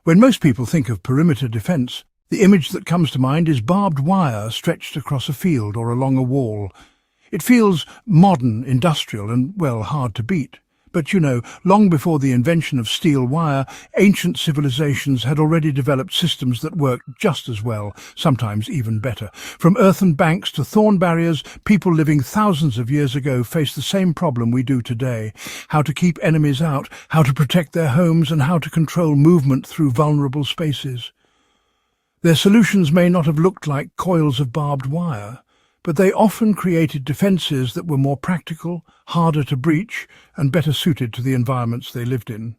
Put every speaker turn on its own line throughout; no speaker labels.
When most people think of perimeter defence, the image that comes to mind is barbed wire stretched across a field or along a wall. It feels modern, industrial and, well, hard to beat. But, long before the invention of steel wire, ancient civilizations had already developed systems that worked just as well, sometimes even better. From earthen banks to thorn barriers, people living thousands of years ago faced the same problem we do today: how to keep enemies out, how to protect their homes, and how to control movement through vulnerable spaces. Their solutions may not have looked like coils of barbed wire, but they often created defences that were more practical, harder to breach, and better suited to the environments they lived in.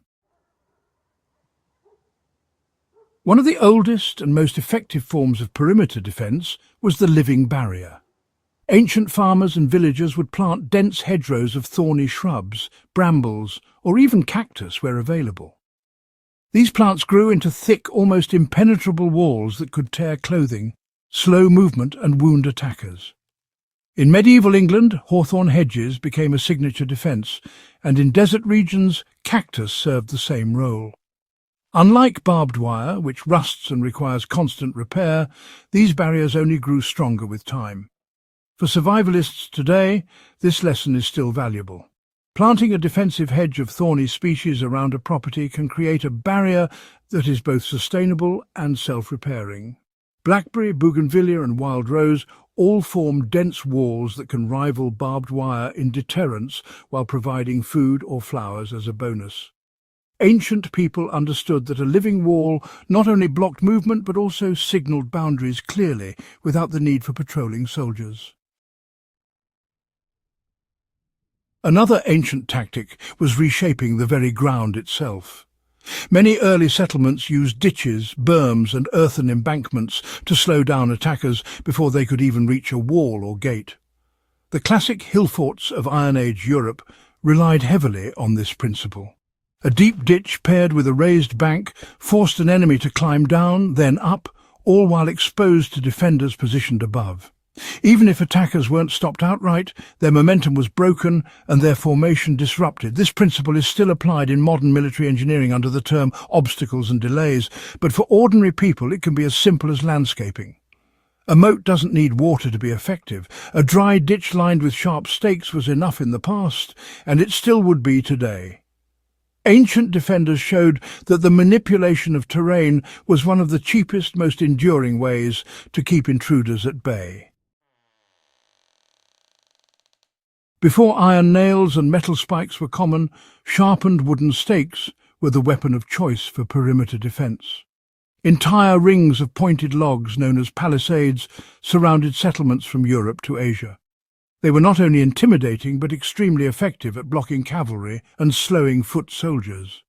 One of the oldest and most effective forms of perimeter defence was the living barrier. Ancient farmers and villagers would plant dense hedgerows of thorny shrubs, brambles, or even cactus where available. These plants grew into thick, almost impenetrable walls that could tear clothing, slow movement and wound attackers. In medieval England, hawthorn hedges became a signature defence, and in desert regions, cactus served the same role. Unlike barbed wire, which rusts and requires constant repair, these barriers only grew stronger with time. For survivalists today, this lesson is still valuable. Planting a defensive hedge of thorny species around a property can create a barrier that is both sustainable and self-repairing. Blackberry, bougainvillea and wild rose all form dense walls that can rival barbed wire in deterrence while providing food or flowers as a bonus. Ancient people understood that a living wall not only blocked movement but also signalled boundaries clearly without the need for patrolling soldiers. Another ancient tactic was reshaping the very ground itself. Many early settlements used ditches, berms and earthen embankments to slow down attackers before they could even reach a wall or gate. The classic hill forts of Iron Age Europe relied heavily on this principle. A deep ditch paired with a raised bank forced an enemy to climb down, then up, all while exposed to defenders positioned above. Even if attackers weren't stopped outright, their momentum was broken and their formation disrupted. This principle is still applied in modern military engineering under the term obstacles and delays, but for ordinary people it can be as simple as landscaping. A moat doesn't need water to be effective. A dry ditch lined with sharp stakes was enough in the past, and it still would be today. Ancient defenders showed that the manipulation of terrain was one of the cheapest, most enduring ways to keep intruders at bay. Before iron nails and metal spikes were common, sharpened wooden stakes were the weapon of choice for perimeter defence. Entire rings of pointed logs, known as palisades, surrounded settlements from Europe to Asia. They were not only intimidating but extremely effective at blocking cavalry and slowing foot soldiers.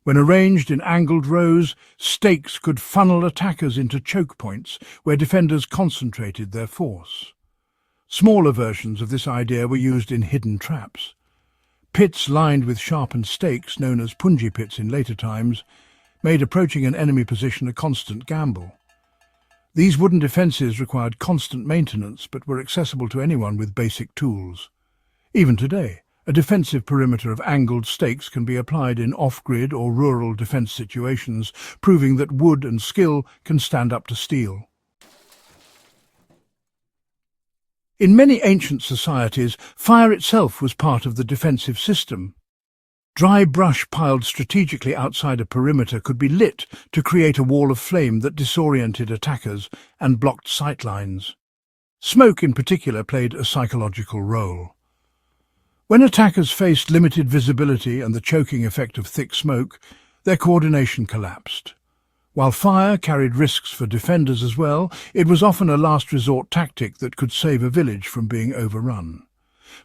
When arranged in angled rows, stakes could funnel attackers into choke points where defenders concentrated their force. Smaller versions of this idea were used in hidden traps. Pits lined with sharpened stakes, known as punji pits in later times, made approaching an enemy position a constant gamble. These wooden defences required constant maintenance but were accessible to anyone with basic tools. Even today, a defensive perimeter of angled stakes can be applied in off-grid or rural defence situations, proving that wood and skill can stand up to steel. In many ancient societies, fire itself was part of the defensive system. Dry brush piled strategically outside a perimeter could be lit to create a wall of flame that disoriented attackers and blocked sightlines. Smoke in particular played a psychological role. When attackers faced limited visibility and the choking effect of thick smoke, their coordination collapsed. While fire carried risks for defenders as well, it was often a last resort tactic that could save a village from being overrun.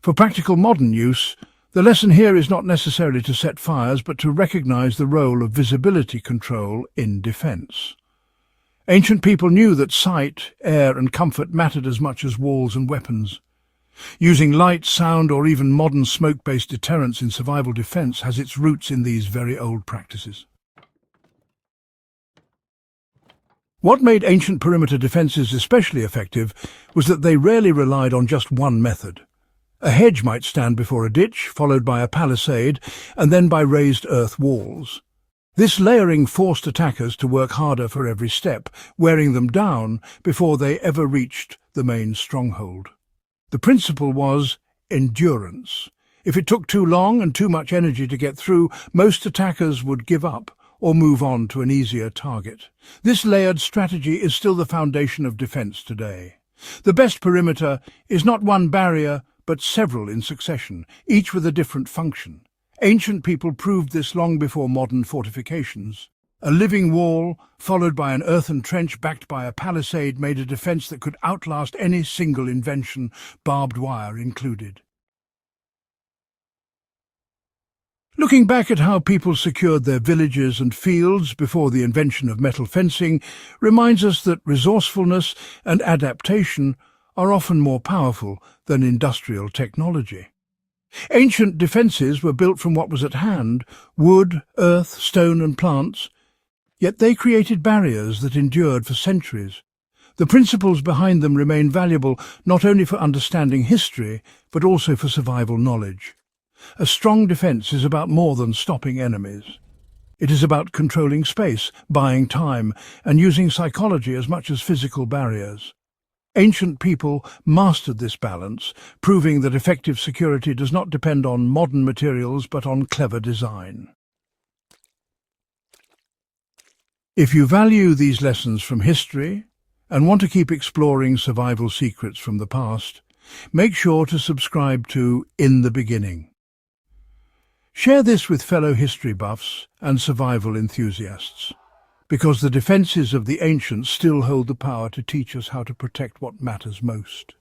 For practical modern use, the lesson here is not necessarily to set fires but to recognize the role of visibility control in defense. Ancient people knew that sight, air and comfort mattered as much as walls and weapons. Using light, sound or even modern smoke-based deterrence in survival defense has its roots in these very old practices. What made ancient perimeter defences especially effective was that they rarely relied on just one method. A hedge might stand before a ditch, followed by a palisade, and then by raised earth walls. This layering forced attackers to work harder for every step, wearing them down before they ever reached the main stronghold. The principle was endurance. If it took too long and too much energy to get through, most attackers would give up or move on to an easier target. This layered strategy is still the foundation of defense today. The best perimeter is not one barrier, but several in succession, each with a different function. Ancient people proved this long before modern fortifications. A living wall, followed by an earthen trench backed by a palisade, made a defense that could outlast any single invention, barbed wire included. Looking back at how people secured their villages and fields before the invention of metal fencing reminds us that resourcefulness and adaptation are often more powerful than industrial technology. Ancient defences were built from what was at hand: wood, earth, stone and plants. Yet they created barriers that endured for centuries. The principles behind them remain valuable not only for understanding history, but also for survival knowledge. A strong defence is about more than stopping enemies. It is about controlling space, buying time, and using psychology as much as physical barriers. Ancient people mastered this balance, proving that effective security does not depend on modern materials but on clever design. If you value these lessons from history and want to keep exploring survival secrets from the past, make sure to subscribe to In the Beginning. Share this with fellow history buffs and survival enthusiasts, because the defences of the ancients still hold the power to teach us how to protect what matters most.